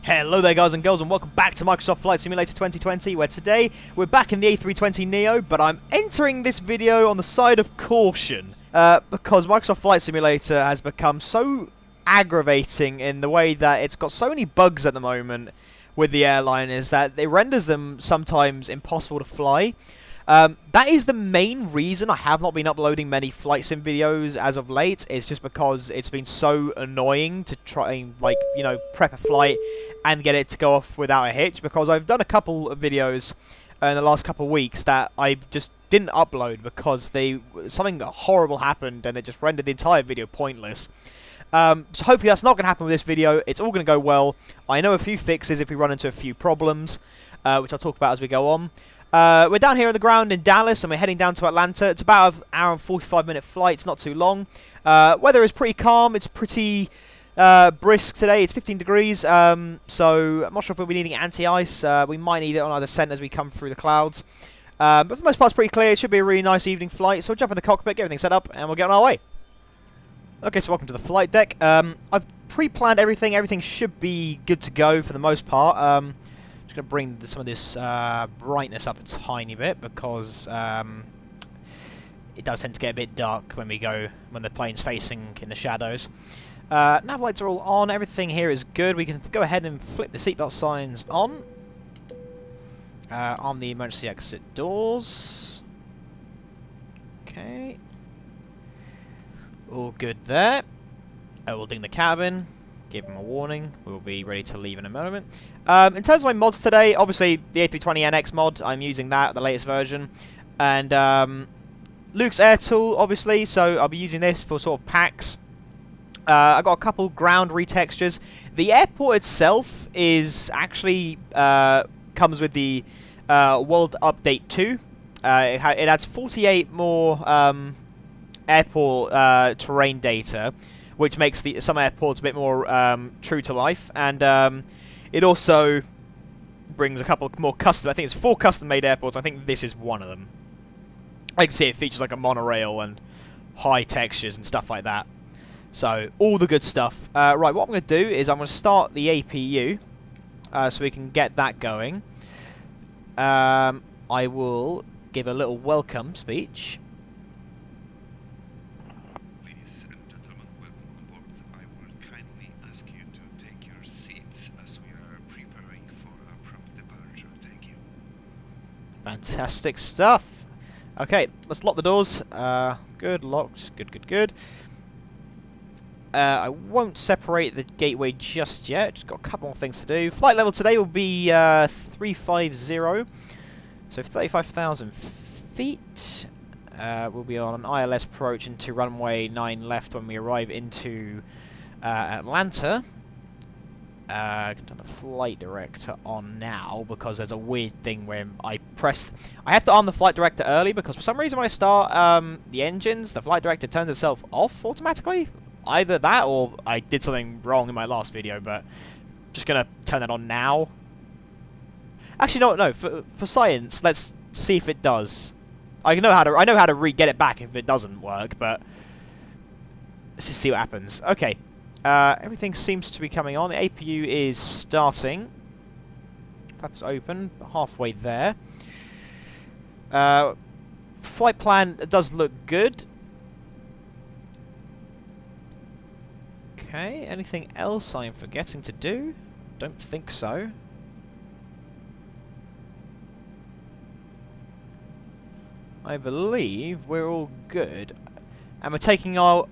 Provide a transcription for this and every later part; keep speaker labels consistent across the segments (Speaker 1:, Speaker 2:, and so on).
Speaker 1: Hello there guys and girls, and welcome back to Microsoft Flight Simulator 2020, where today we're back in the A320neo, but I'm entering this video on the side of caution, because Microsoft Flight Simulator has become so aggravating in the way that it's got so many bugs at the moment with the airliners that it renders them sometimes impossible to fly. That is the main reason I have not been uploading many flight sim videos as of late. It's just because it's been so annoying to try and, like, you know, prep a flight and get it to go off without a hitch, because I've done a couple of videos in the last couple of weeks that I just didn't upload because something horrible happened and it just rendered the entire video pointless. So hopefully that's not going to happen with this video. It's all going to go well. I know a few fixes if we run into a few problems, which I'll talk about as we go on. We're down here on the ground in Dallas, and we're heading down to Atlanta. It's about an hour and 45-minute flight. It's not too long. Weather is pretty calm. It's pretty brisk today. It's 15 degrees, so I'm not sure if we'll be needing anti-ice. We might need it on our descent as we come through the clouds. But for the most part, it's pretty clear. It should be a really nice evening flight. So we'll jump in the cockpit, get everything set up, and we'll get on our way. Okay, so welcome to the flight deck. I've pre-planned everything. Everything should be good to go for the most part. Just going to bring some of this brightness up a tiny bit, because it does tend to get a bit dark when the plane's facing in the shadows. Nav lights are all on. Everything here is good. We can go ahead and flip the seatbelt signs on the emergency exit doors. Okay. All good there. We'll ding the cabin, give him a warning. We'll be ready to leave in a moment. In terms of my mods today, obviously the A320NX mod, I'm using that, the latest version. And Luke's air tool, obviously, so I'll be using this for sort of packs. I got a couple ground retextures. The airport itself is actually comes with the World Update 2. It adds 48 more airport terrain data, which makes some airports a bit more true to life, and it also brings a couple more custom. I think it's 4 custom-made airports. I think this is one of them. I can see it features like a monorail and high textures and stuff like that. So all the good stuff. Right, what I'm going to do is I'm going to start the APU so we can get that going. I will give a little welcome speech. Fantastic stuff. Okay, let's lock the doors. Good, locked. Good, good, good. I won't separate the gateway just yet. Just got a couple more things to do. Flight level today will be 350, so 35,000 feet. We'll be on an ILS approach into runway 9 left when we arrive into Atlanta. I can turn the flight director on now, because there's a weird thing where I have to arm the flight director early, because for some reason when I start the engines, the flight director turns itself off automatically. Either that or I did something wrong in my last video, but I'm just going to turn that on now. Actually, no, for science, let's see if it does. I know how to re-get it back if it doesn't work, but let's just see what happens. Okay. Everything seems to be coming on. The APU is starting. Flaps open, halfway there. Flight plan does look good. Okay, anything else I'm forgetting to do? Don't think so. I believe we're all good. And we're taking off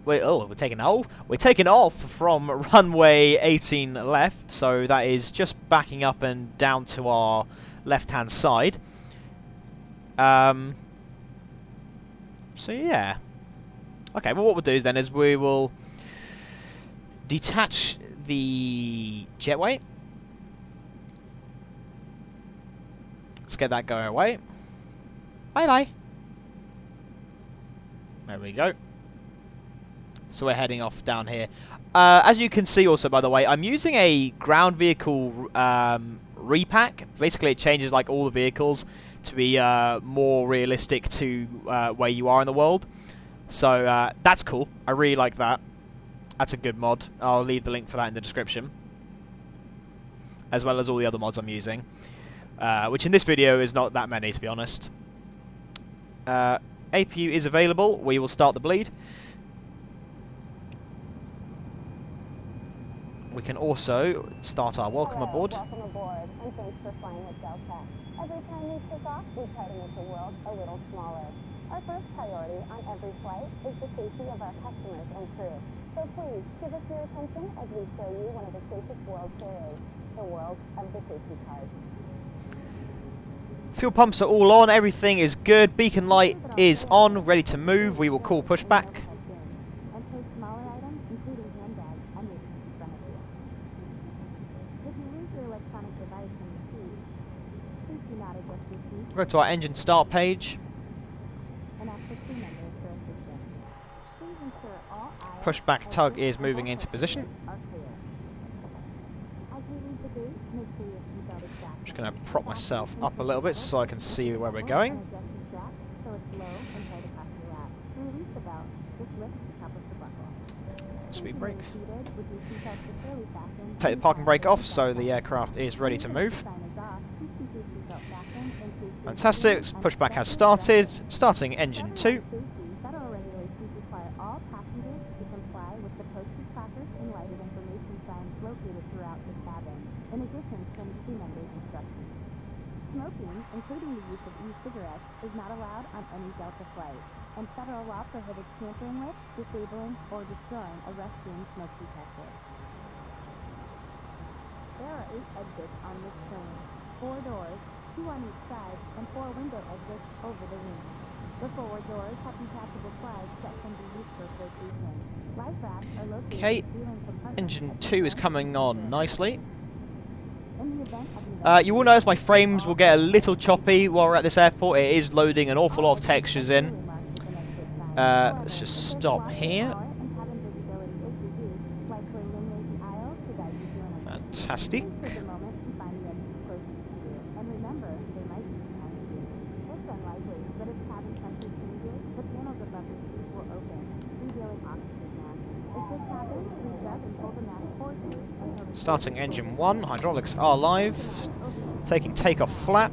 Speaker 1: from runway 18 left, so that is just backing up and down to our left-hand side. So yeah. Okay, well what we'll do then is we will detach the jetway. Let's get that going away. Bye-bye. There we go. So we're heading off down here. As you can see also, by the way, I'm using a ground vehicle repack. Basically, it changes like all the vehicles to be more realistic to where you are in the world. So that's cool. I really like that. That's a good mod. I'll leave the link for that in the description. as well as all the other mods I'm using, which in this video is not that many, to be honest. APU is available. We will start the bleed. We can also start our welcome aboard.
Speaker 2: Welcome aboard, and thanks for flying with Delta. Every time we take off, we try to make the world a little smaller. Our first priority on every flight is the safety of our customers and crew. So please, give us your attention as we show you one of the safest worlds there is, the world of the safety cars.
Speaker 1: Fuel pumps are all on, everything is good, beacon light is on, ready to move. We will call pushback. We'll go to our engine start page. Pushback tug is moving into position. I'm just going to prop myself up a little bit so I can see where we're going. Speed brakes. Take the parking brake off so the aircraft is ready to move. Fantastic. Pushback has started. Starting engine 2.
Speaker 2: Smoking, including the use of e-cigarettes, is not allowed on any Delta flight, and federal law prohibits tampering with, disabling, or destroying a restroom smoke detector. There are 8 exits on this plane, 4 doors, 2 on each side, and 4 window exits over the wing. The forward doors have detachable flags that can be used for flotation. Life rafts are located in ceiling compartments.
Speaker 1: Engine 2 is coming on nicely. You will notice my frames will get a little choppy while we're at this airport. It is loading an awful lot of textures in. Let's just stop here. Fantastic. Starting engine 1, hydraulics are live. Taking takeoff flap.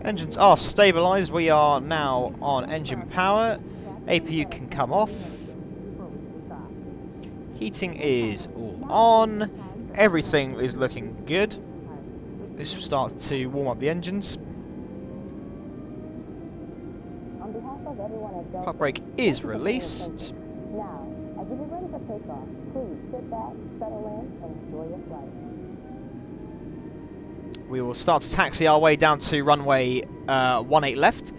Speaker 1: Engines are stabilized. We are now on engine power. APU can come off. Heating is all on. Everything is looking good. Let's start to warm up the engines. Park brake is released.
Speaker 2: Now, as you get ready for takeoff, please sit back, settle in, and enjoy your flight.
Speaker 1: We will start to taxi our way down to runway 18 left.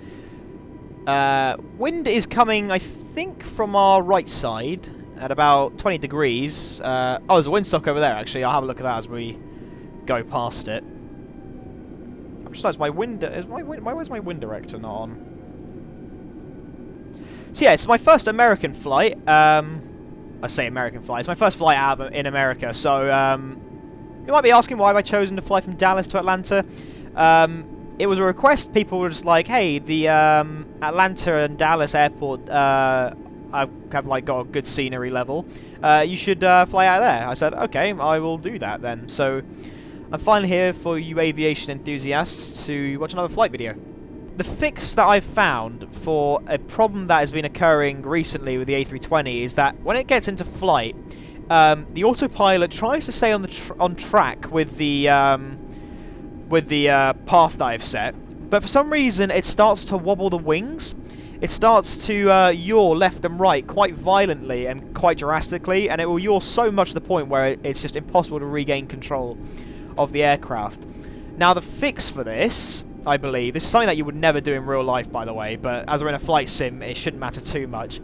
Speaker 1: Wind is coming, I think, from our right side at about 20 degrees. Oh, there's a windsock over there, actually. I'll have a look at that as we go past it. I've just noticed my wind... where's my wind director not on? So yeah, it's my first American flight. I say American flight. It's my first flight out in America. So you might be asking why have I chosen to fly from Dallas to Atlanta. It was a request. People were just like, hey, the Atlanta and Dallas airport have like got a good scenery level. You should fly out there. I said, okay, I will do that then. So I'm finally here for you aviation enthusiasts to watch another flight video. The fix that I've found for a problem that has been occurring recently with the A320 is that when it gets into flight, the autopilot tries to stay on track with the path that I've set, but for some reason it starts to wobble the wings. It starts to yaw left and right quite violently and quite drastically, and it will yaw so much to the point where it's just impossible to regain control of the aircraft. Now the fix for this, I believe, this is something that you would never do in real life, by the way, but as we're in a flight sim, it shouldn't matter too much,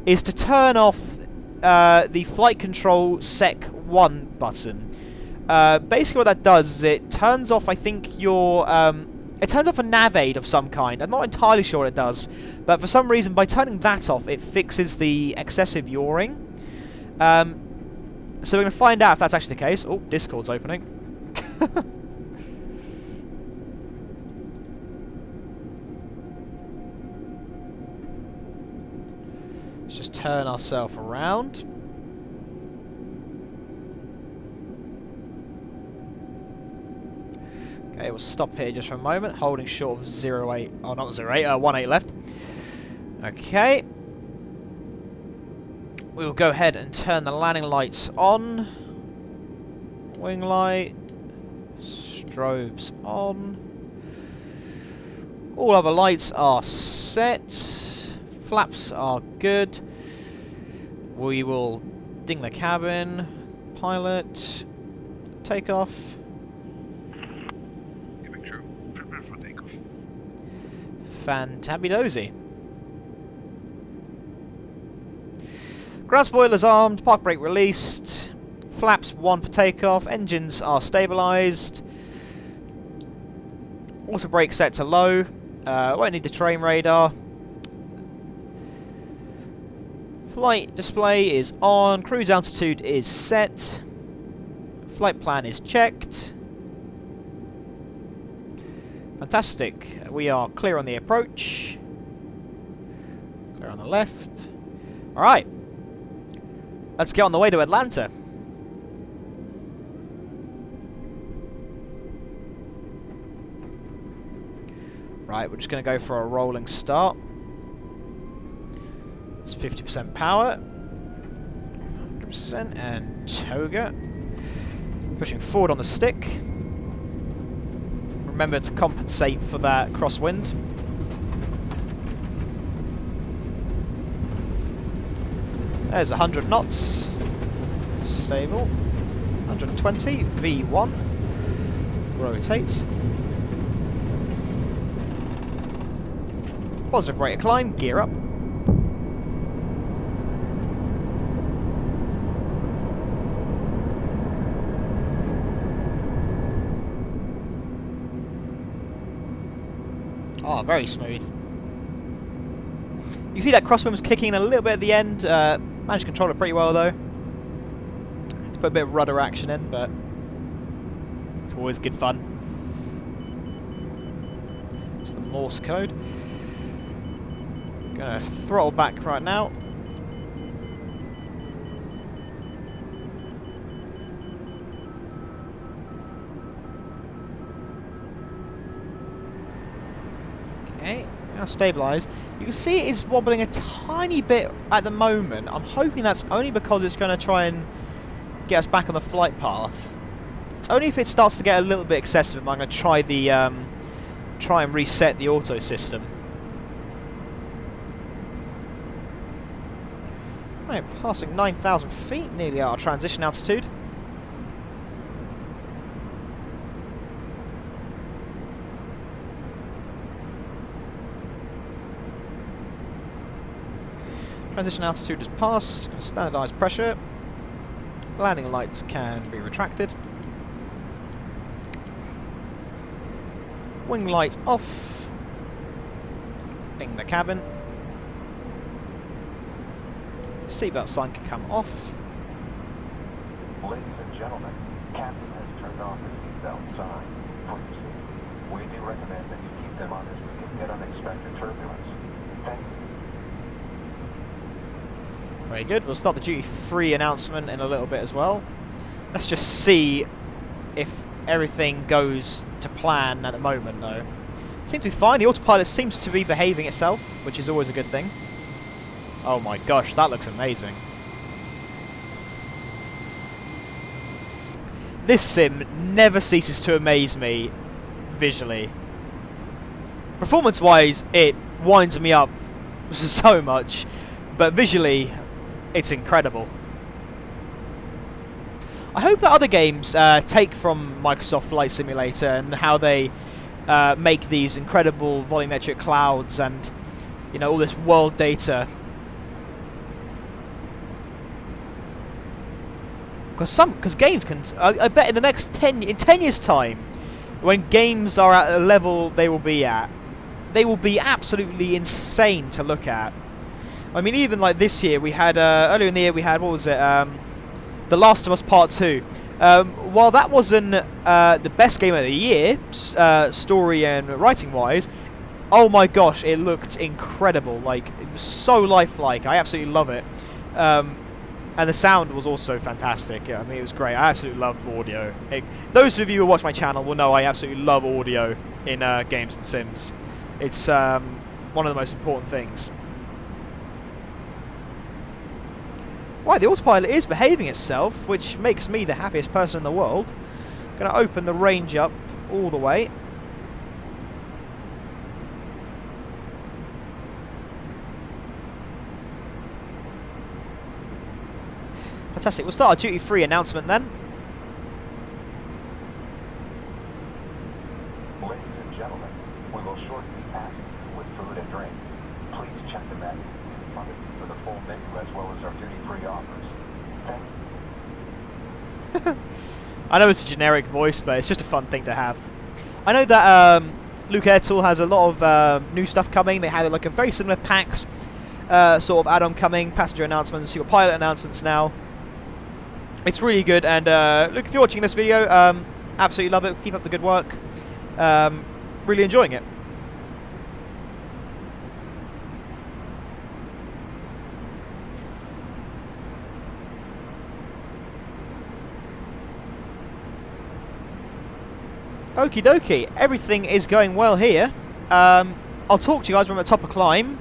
Speaker 1: is to turn off the flight control sec 1 button. Basically what that does is it turns off, I think, your... it turns off a nav aid of some kind. I'm not entirely sure what it does, but for some reason, by turning that off, it fixes the excessive yawing. So we're going to find out if that's actually the case. Oh, Discord's opening. Let's just turn ourselves around. Okay, we'll stop here just for a moment, holding short of 08. Oh, not 08, 18 left. Okay. We will go ahead and turn the landing lights on. Wing light. Strobes on. All other lights are set. Flaps are good. We will ding the cabin. Pilot. Takeoff.
Speaker 3: Giving true. Prepare for takeoff.
Speaker 1: Fantabidozy. Ground spoilers armed. Park brake released. Flaps 1 for takeoff. Engines are stabilised. Auto brake set to low. Won't need the terrain radar. Flight display is on. Cruise altitude is set. Flight plan is checked. Fantastic. We are clear on the approach. Clear on the left. Alright. Let's get on the way to Atlanta. Right, we're just going to go for a rolling start. It's 50% power. 100% and toga. Pushing forward on the stick. Remember to compensate for that crosswind. There's 100 knots. Stable. 120. V1. Rotate. Positive rate of climb. Gear up. Oh, very smooth. You see that crosswind was kicking in a little bit at the end. Managed to control it pretty well though. Had to put a bit of rudder action in, but it's always good fun. It's the Morse code. Gonna throttle back right now. Okay, now stabilise. You can see it is wobbling a tiny bit at the moment. I'm hoping that's only because it's going to try and get us back on the flight path. It's only if it starts to get a little bit excessive I'm going to try the try and reset the auto system. Right, passing 9,000 feet, nearly our transition altitude. Transition altitude is passed. Standardised pressure. Landing lights can be retracted. Wing light off. Ding the cabin. Seatbelt sign can come off.
Speaker 3: Ladies and gentlemen, Captain has turned off the seatbelt sign for your safety. We do recommend that you keep them on as we can get unexpected turbulence. Thank you.
Speaker 1: Very good. We'll start the duty-free announcement in a little bit as well. Let's just see if everything goes to plan at the moment, though. Seems to be fine. The autopilot seems to be behaving itself, which is always a good thing. Oh my gosh, that looks amazing. This sim never ceases to amaze me visually. Performance-wise, it winds me up so much, but visually, it's incredible. I hope that other games take from Microsoft Flight Simulator and how they make these incredible volumetric clouds and, you know, all this world data. Because games can, I bet in the next 10 years' time, when games are at a level they will be absolutely insane to look at. I mean, even like this year, we had earlier in the year we had, what was it? The Last of Us Part 2. While that wasn't the best game of the year, story and writing wise, Oh my gosh, it looked incredible. Like, it was so lifelike. I absolutely love it. And the sound was also fantastic. I mean, it was great. I absolutely love audio. Those of you who watch my channel will know I absolutely love audio in games and sims. It's one of the most important things. Right, the autopilot is behaving itself, which makes me the happiest person in the world. I'm going to open the range up all the way. Fantastic. We'll start our duty-free announcement then.
Speaker 3: Ladies and gentlemen, we will shortly be passing you with food and drink. Please check the menu for the full menu as well as our duty-free offers. Thank you.
Speaker 1: I know it's a generic voice, but it's just a fun thing to have. I know that Luke Airtool has a lot of new stuff coming. They have like a very similar PAX sort of add-on coming, passenger announcements. You've got pilot announcements now. It's really good, and look, if you're watching this video, absolutely love it. Keep up the good work. Really enjoying it. Okie dokie, everything is going well here. I'll talk to you guys when I'm at top of climb,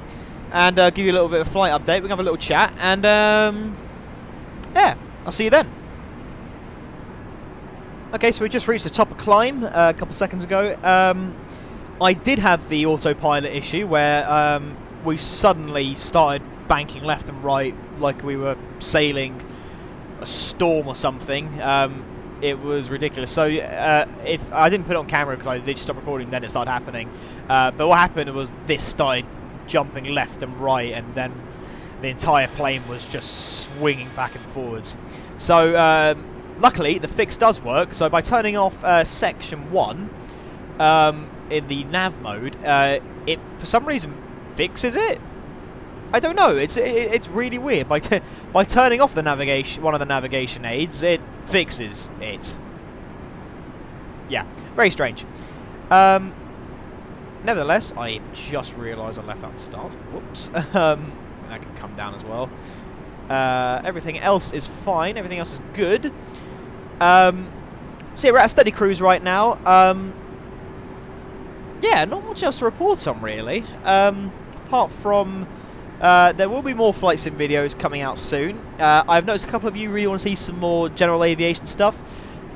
Speaker 1: and give you a little bit of a flight update. We can have a little chat, and yeah. I'll see you then. Okay, so we just reached the top of climb a couple seconds ago. I did have the autopilot issue where we suddenly started banking left and right like we were sailing a storm or something. It was ridiculous. So if I didn't put it on camera because I did stop recording, then it started happening. But what happened was this started jumping left and right, and then the entire plane was just swinging back and forwards. So luckily the fix does work. So by turning off section 1 in the nav mode, it for some reason fixes it. I don't know. It's really weird. By turning off the navigation, one of the navigation aids, it fixes it. Yeah, very strange. Nevertheless, I've just realised I left that start. Whoops. That can come down as well. Everything else is fine. Everything else is good. So yeah, we're at a steady cruise right now. Yeah, not much else to report on really. Apart from there will be more flight sim videos coming out soon. I've noticed a couple of you really want to see some more general aviation stuff.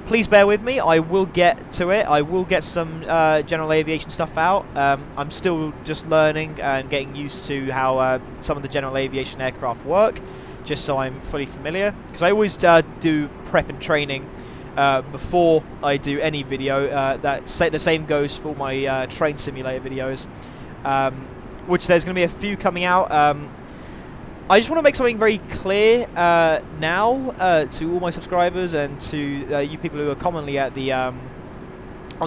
Speaker 1: Please bear with me. I will get to it. I will get some general aviation stuff out. I'm still just learning and getting used to how some of the general aviation aircraft work, just so I'm fully familiar. Because I always do prep and training before I do any video. The same goes for my train simulator videos, which there's going to be a few coming out. I just want to make something very clear now to all my subscribers and to you people who are commonly at the on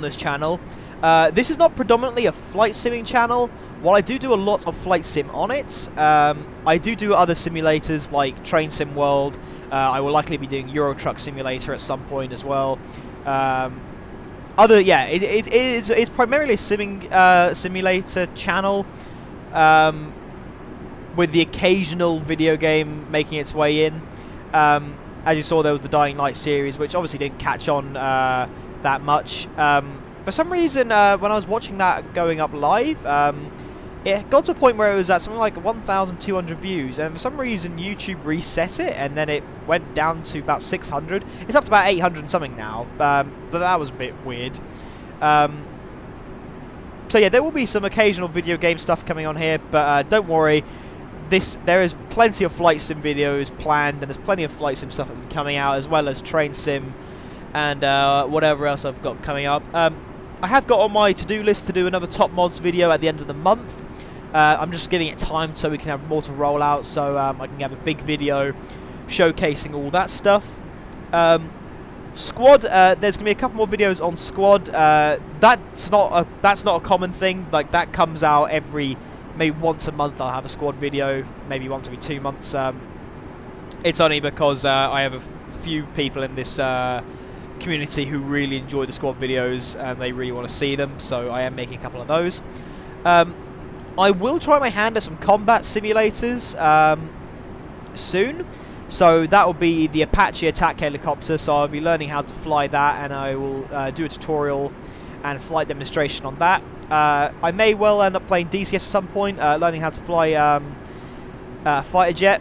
Speaker 1: this channel. This is not predominantly a flight simming channel. While I do a lot of flight sim on it, I do other simulators like Train Sim World. I will likely be doing Euro Truck Simulator at some point as well. It's primarily a simulator channel. With the occasional video game making its way in. As you saw, there was the Dying Light series, which obviously didn't catch on that much. For some reason, when I was watching that going up live, it got to a point where it was at something like 1,200 views, and for some reason YouTube reset it, and then it went down to about 600. It's up to about 800 and something now, but that was a bit weird. So yeah, there will be some occasional video game stuff coming on here, but don't worry. There is plenty of flight sim videos planned, and there's plenty of flight sim stuff coming out, as well as train sim and whatever else I've got coming up. I have got on my to-do list to do another Top Mods video at the end of the month. I'm just giving it time so we can have more to roll out, so I can have a big video showcasing all that stuff. Squad, there's gonna be a couple more videos on Squad. That's not a common thing. Like, that comes out maybe once a month. I'll have a Squad video, maybe once every 2 months. It's only because I have a few people in this community who really enjoy the Squad videos and they really want to see them, so I am making a couple of those. I will try my hand at some combat simulators soon. So that will be the Apache attack helicopter, so I'll be learning how to fly that, and I will do a tutorial and flight demonstration on that. I may well end up playing DCS at some point, learning how to fly fighter jet.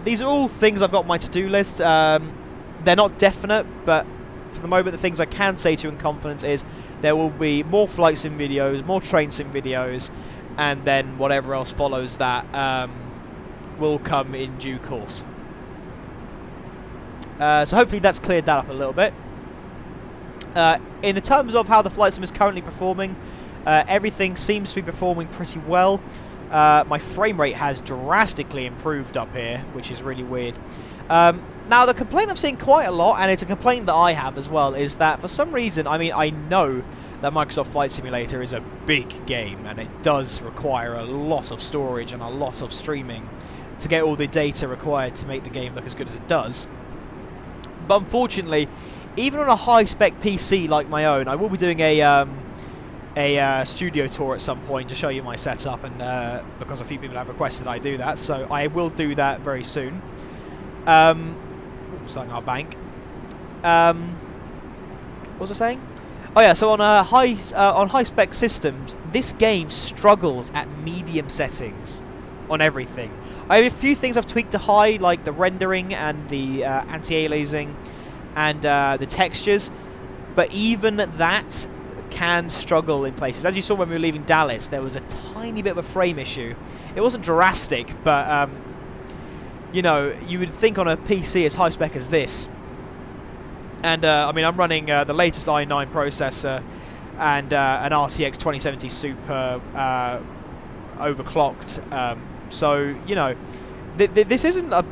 Speaker 1: These are all things I've got on my to-do list. They're not definite, but for the moment the things I can say to you in confidence is there will be more flight sim videos, more train sim videos, and then whatever else follows that will come in due course. So hopefully that's cleared that up a little bit. In the terms of how the flight sim is currently performing, everything seems to be performing pretty well. My frame rate has drastically improved up here, which is really weird. Now, the complaint I'm seeing quite a lot, and it's a complaint that I have as well, is that for some reason, I mean, I know that Microsoft Flight Simulator is a big game, and it does require a lot of storage and a lot of streaming to get all the data required to make the game look as good as it does. But unfortunately, even on a high-spec PC like my own, I will be doing a studio tour at some point to show you my setup, and because a few people have requested I do that, so I will do that very soon. Starting our bank. What was I saying? Oh yeah, so on high-spec systems, this game struggles at medium settings on everything. I have a few things I've tweaked to high, like the rendering and the anti-aliasing and the textures, but even that can struggle in places. As you saw when we were leaving Dallas, there was a tiny bit of a frame issue. It wasn't drastic, but you know, you would think on a PC as high spec as this. And I mean, I'm running the latest i9 processor and an RTX 2070 Super overclocked. So you know, this isn't a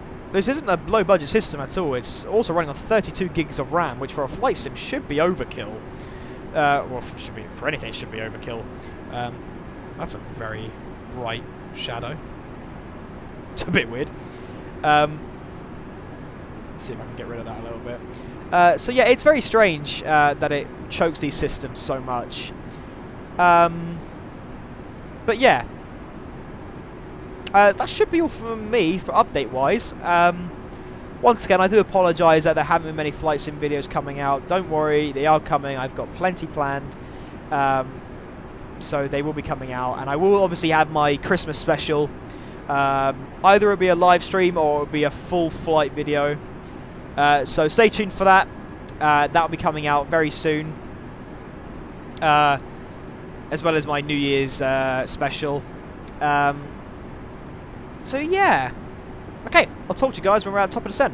Speaker 1: low budget system at all. It's also running on 32 gigs of RAM, which for a flight sim should be overkill. Well, for anything, it should be overkill. That's a very bright shadow. It's a bit weird. Let's see if I can get rid of that a little bit. So yeah, it's very strange that it chokes these systems so much. But yeah. That should be all from me for update-wise. Once again, I do apologise that there haven't been many flight sim videos coming out. Don't worry, they are coming. I've got plenty planned. So they will be coming out. And I will obviously have my Christmas special. Either it'll be a live stream or it'll be a full flight video. So stay tuned for that. That'll be coming out very soon. As well as my New Year's special. So yeah. Okay, I'll talk to you guys when we're at the top of the descent.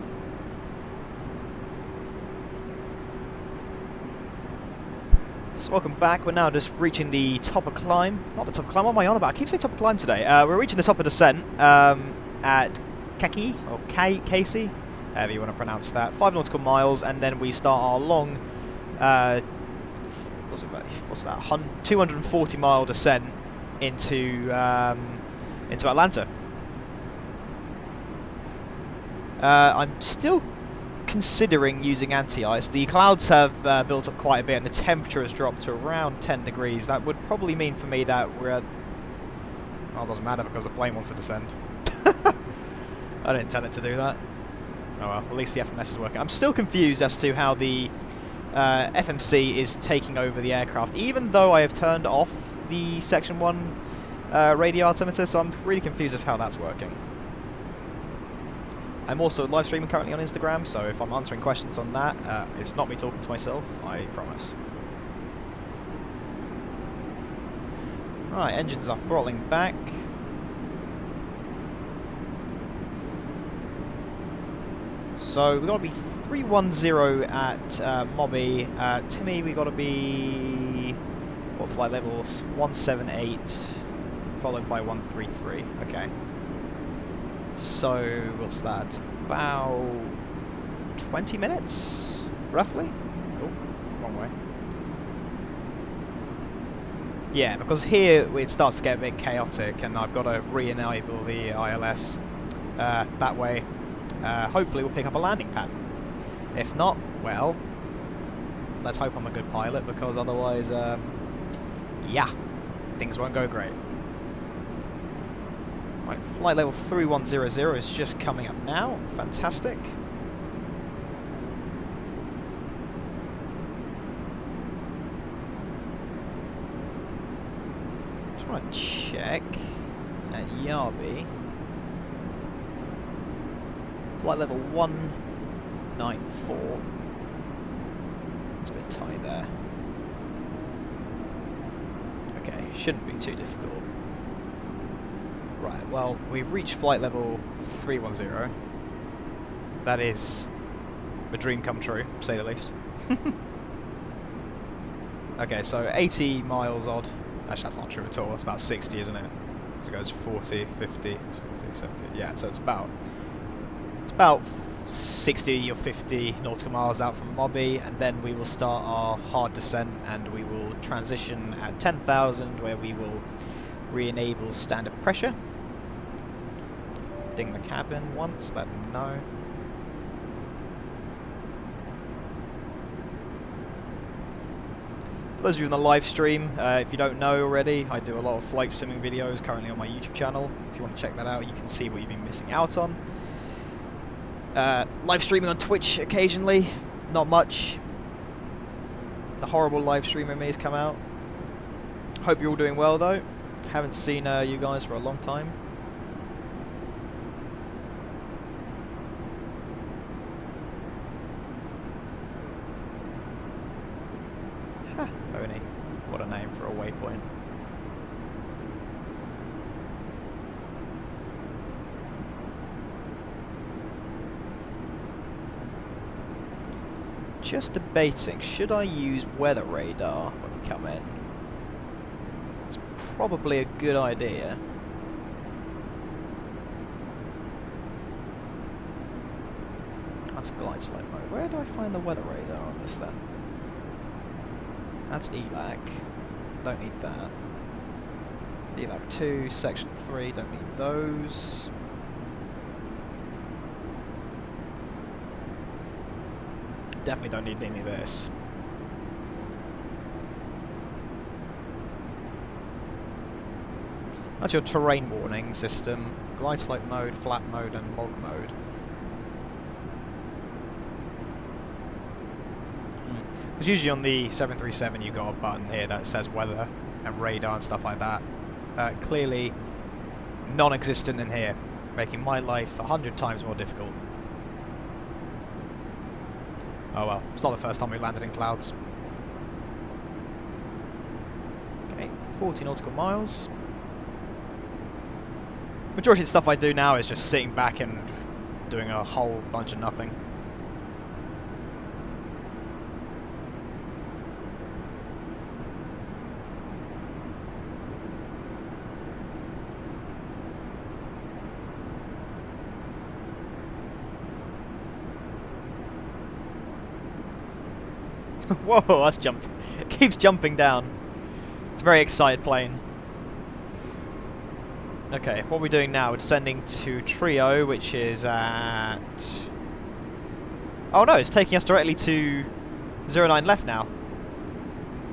Speaker 1: So welcome back. We're now just reaching the top of climb. Not the top of climb, what am I on about? I keep saying top of climb today. We're reaching the top of descent at Keki, or Casey, however you want to pronounce that. 5 nautical miles, and then we start our long, what's that, 240 mile descent into Atlanta. I'm still considering using anti-ice. The clouds have built up quite a bit and the temperature has dropped to around 10 degrees. That would probably mean for me that we're at... Well, it doesn't matter because the plane wants to descend. I didn't intend it to do that. Oh well, at least the FMS is working. I'm still confused as to how the FMC is taking over the aircraft, even though I have turned off the Section 1 radio altimeter, so I'm really confused of how that's working. I'm also live streaming currently on Instagram, so if I'm answering questions on that, it's not me talking to myself, I promise. Right, engines are throttling back. So we've got to be 310 at Mobby. Timmy, we've got to be... what flight level? 178, followed by 133. Okay. So, what's that? About 20 minutes, roughly? Oh, wrong way. Yeah, because here it starts to get a bit chaotic and I've got to re-enable the ILS that way. Hopefully we'll pick up a landing pattern. If not, well, let's hope I'm a good pilot because otherwise, yeah, things won't go great. Right, flight level 3100 is just coming up now. Fantastic. Just want to check at Yarby. Flight level 194. It's a bit tight there. Okay, shouldn't be too difficult. Right, well, we've reached flight level 310. That is a dream come true, to say the least. Okay, so 80 miles odd. Actually, that's not true at all. That's about 60, isn't it? So it goes 40, 50, 60, 70. Yeah, so it's about 60 or 50 nautical miles out from Mobby, and then we will start our hard descent, and we will transition at 10,000, where we will re-enable standard pressure. Ding the cabin once, let them know. For those of you in the live stream, if you don't know already, I do a lot of flight simming videos currently on my YouTube channel. If you want to check that out, you can see what you've been missing out on. Live streaming on Twitch occasionally, not much. The horrible live streamer me has come out. Hope you're all doing well though. Haven't seen you guys for a long time. Ha, Oni. What a name for a waypoint. Just debating, should I use weather radar when we come in? It's probably a good idea. That's glide slope mode. Where do I find the weather radar on this then? That's ELAC. Don't need that. ELAC 2, section 3, don't need those. Definitely don't need any of this. That's your terrain warning system, glide slope mode, flat mode, and log mode. Because usually on the 737 you've got a button here that says weather and radar and stuff like that. Clearly non-existent in here, making my life 100 times more difficult. Oh well, it's not the first time we landed in clouds. Okay, 40 nautical miles. Majority of the stuff I do now is just sitting back and doing a whole bunch of nothing. Whoa, that's jumped. It keeps jumping down. It's a very excited plane. Okay, what we're doing now, we're descending to Trio, which is at... Oh no, it's taking us directly to 09 left now.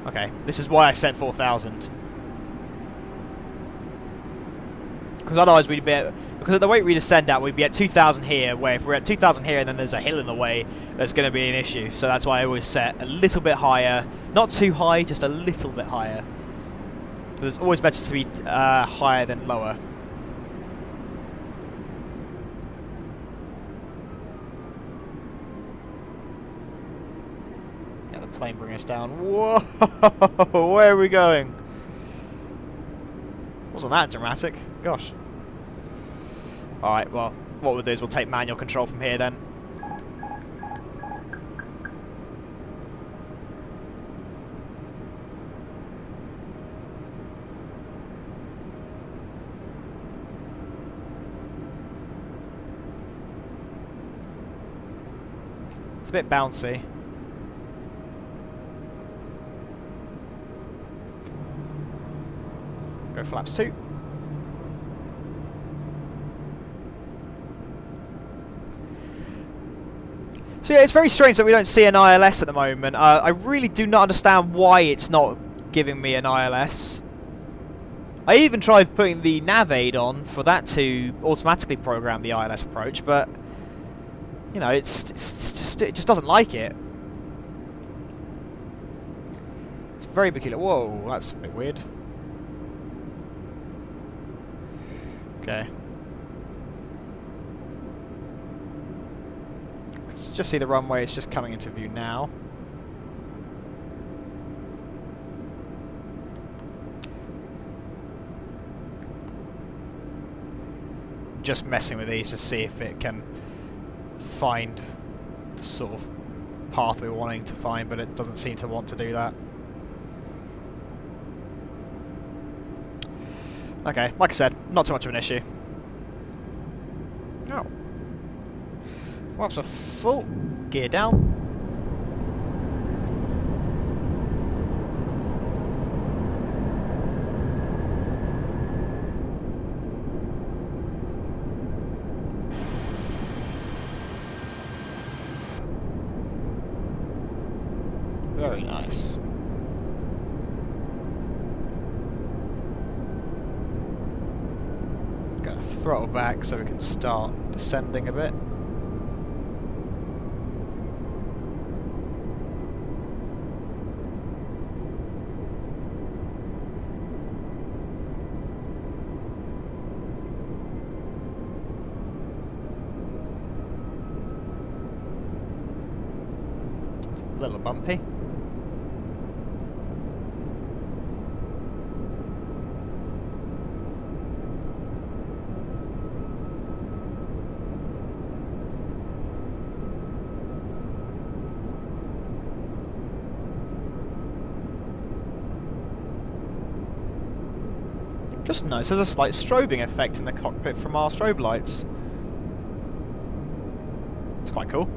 Speaker 1: Okay, this is why I set 4,000. Because otherwise we'd be at, because of the way we descend out, we'd be at 2,000 here, where if we're at 2,000 here and then there's a hill in the way, there's going to be an issue. So that's why I always set a little bit higher. Not too high, just a little bit higher. Because it's always better to be higher than lower. Now the plane bringing us down. Whoa! Where are we going? Wasn't that dramatic? Gosh. Alright, well, what we'll do is we'll take manual control from here then. It's a bit bouncy. Go flaps 2. So yeah, it's very strange that we don't see an ILS at the moment. I really do not understand why it's not giving me an ILS. I even tried putting the nav aid on for that to automatically program the ILS approach, but you know, it just doesn't like it. It's very peculiar. Whoa, that's a bit weird. Okay. Let's just see the runway. It's just coming into view now. Just messing with these to see if it can find the sort of path we were wanting to find, but it doesn't seem to want to do that. Okay, like I said, not too much of an issue. Oh. Flaps are full. Gear down. Very nice. Gonna throttle back so we can start descending a bit. It's a little bumpy. Just nice, there's a slight strobing effect in the cockpit from our strobe lights. It's quite cool.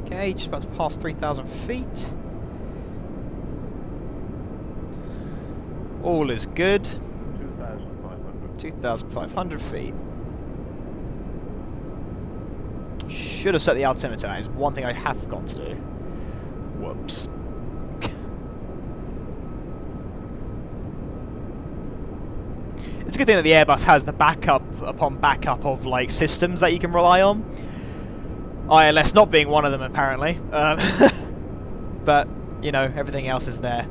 Speaker 1: Okay, just about to pass 3,000 feet. All is good. 2,500 feet. Should have set the altimeter. That is one thing I have forgotten to do. Whoops. It's a good thing that the Airbus has the backup upon backup of like systems that you can rely on. ILS not being one of them apparently. But you know, everything else is there.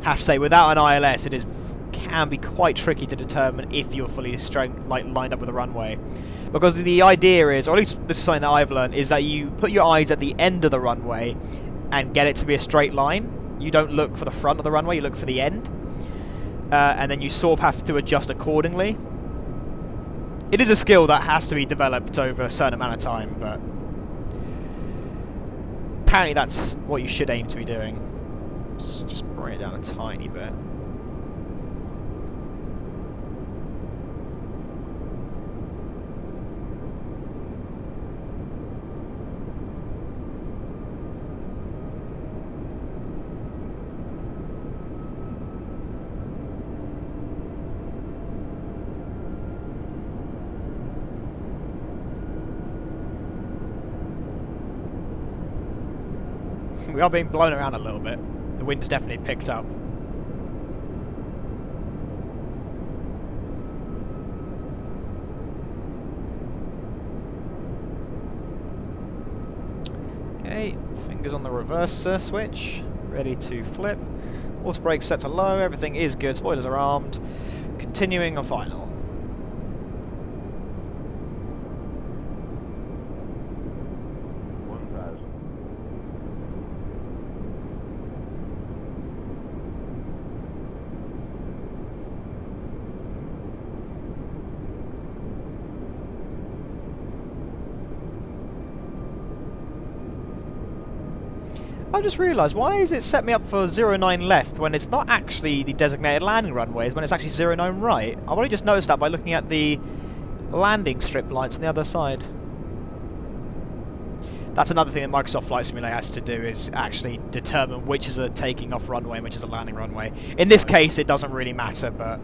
Speaker 1: Have to say, without an ILS, it can be quite tricky to determine if you're fully lined up with the runway, because the idea is, or at least this is something that I've learned, is that you put your eyes at the end of the runway and get it to be a straight line. You don't look for the front of the runway; you look for the end, and then you sort of have to adjust accordingly. It is a skill that has to be developed over a certain amount of time, but apparently that's what you should aim to be doing. Let's just bring it down a tiny bit. We are being blown around a little bit. The wind's definitely picked up. Okay, fingers on the reverser switch, ready to flip. Auto brake set to low, everything is good, spoilers are armed. Continuing on final. I just realised, why is it set me up for 09 left when it's not actually the designated landing runways, when it's actually 09 right? I've only just noticed that by looking at the landing strip lights on the other side. That's another thing that Microsoft Flight Simulator has to do, is actually determine which is a taking off runway and which is a landing runway. In this case, it doesn't really matter, but,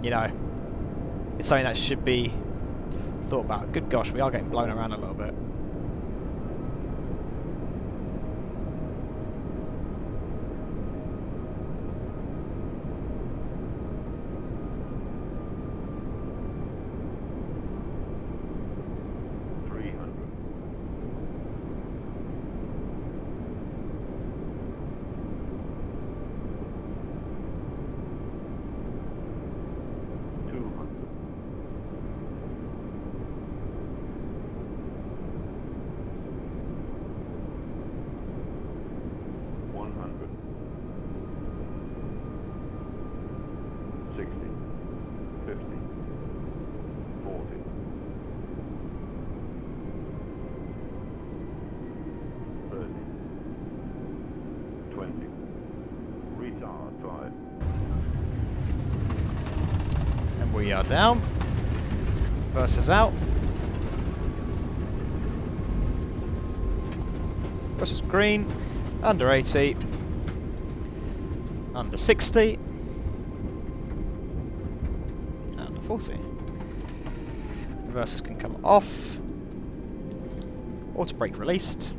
Speaker 1: you know, it's something that should be thought about. Good gosh, we are getting blown around a little bit. And we are down. Versus out. Versus green. Under 80. Under 60. Under 40. Reversers can come off. Auto brake released.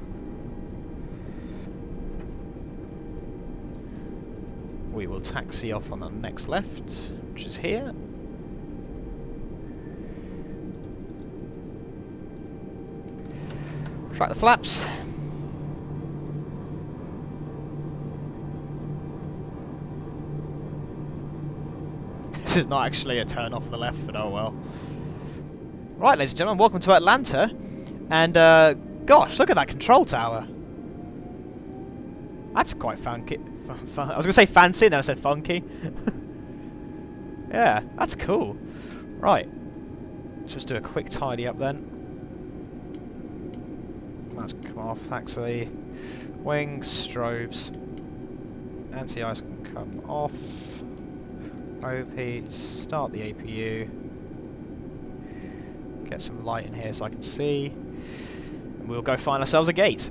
Speaker 1: We will taxi off on the next left, which is here. Track the flaps. This is not actually a turn off on the left, but oh well. Right, ladies and gentlemen, welcome to Atlanta. And, gosh, look at that control tower. That's quite funky. I was going to say fancy, and then I said funky. Yeah, that's cool. Right. Just do a quick tidy up then. That's can come off. Taxi. Wings, strobes. Anti-ice can come off. OP, start the APU. Get some light in here so I can see. And we'll go find ourselves a gate.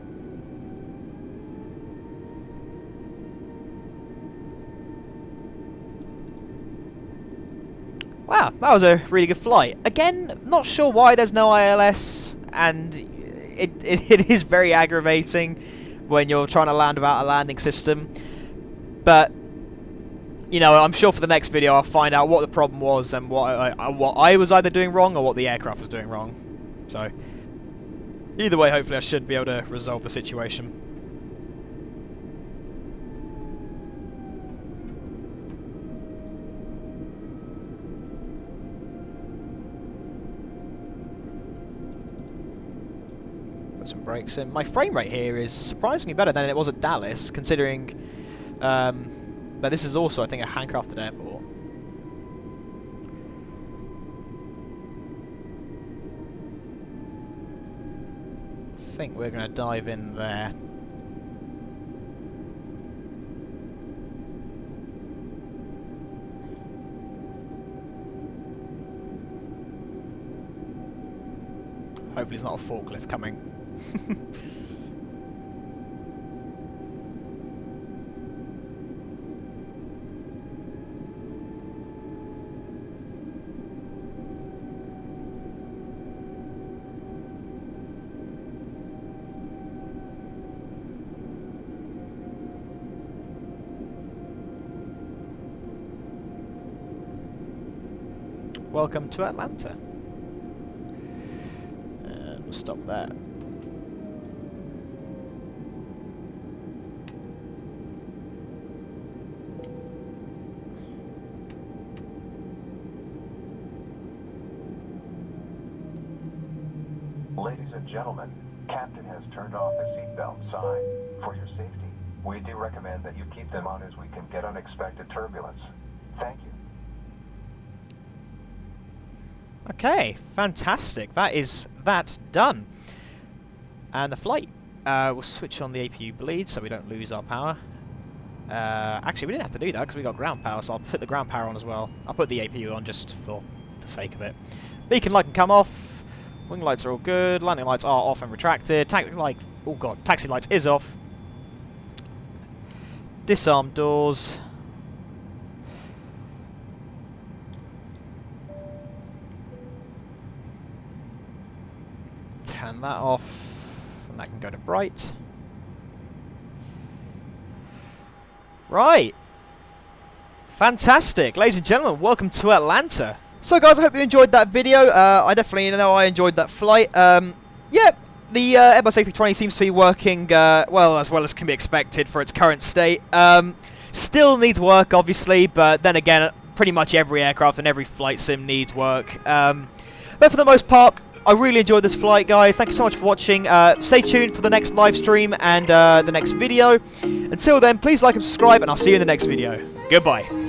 Speaker 1: Wow, that was a really good flight. Again, not sure why there's no ILS, and it is very aggravating when you're trying to land without a landing system. But, you know, I'm sure for the next video I'll find out what the problem was and what I was either doing wrong or what the aircraft was doing wrong. So, either way, hopefully I should be able to resolve the situation. Put some brakes in. My frame rate here is surprisingly better than it was at Dallas, considering that this is also, I think, a handcrafted airport. I think we're going to dive in there. Hopefully it's not a forklift coming. Welcome to Atlanta. And we'll stop there.
Speaker 3: Ladies and gentlemen, Captain has turned off the seatbelt sign. For your safety, we do recommend that you keep them on as we can get unexpected turbulence. Thank you.
Speaker 1: Okay, fantastic. That is that done. And the flight. We'll switch on the APU bleed so we don't lose our power. Actually, we didn't have to do that because we got ground power, so I'll put the ground power on as well. I'll put the APU on just for the sake of it. Beacon light can come off. Wing lights are all good. Landing lights are off and retracted. Oh god, taxi lights is off. Disarm doors. Turn that off, and that can go to bright. Right. Fantastic. Ladies and gentlemen, welcome to Atlanta. So guys, I hope you enjoyed that video. I definitely know I enjoyed that flight. Yeah, the Airbus A320 seems to be working well as can be expected for its current state. Still needs work, obviously, but then again, pretty much every aircraft and every flight sim needs work. But for the most part, I really enjoyed this flight, guys. Thank you so much for watching. Stay tuned for the next live stream and the next video. Until then, please like and subscribe, and I'll see you in the next video. Goodbye.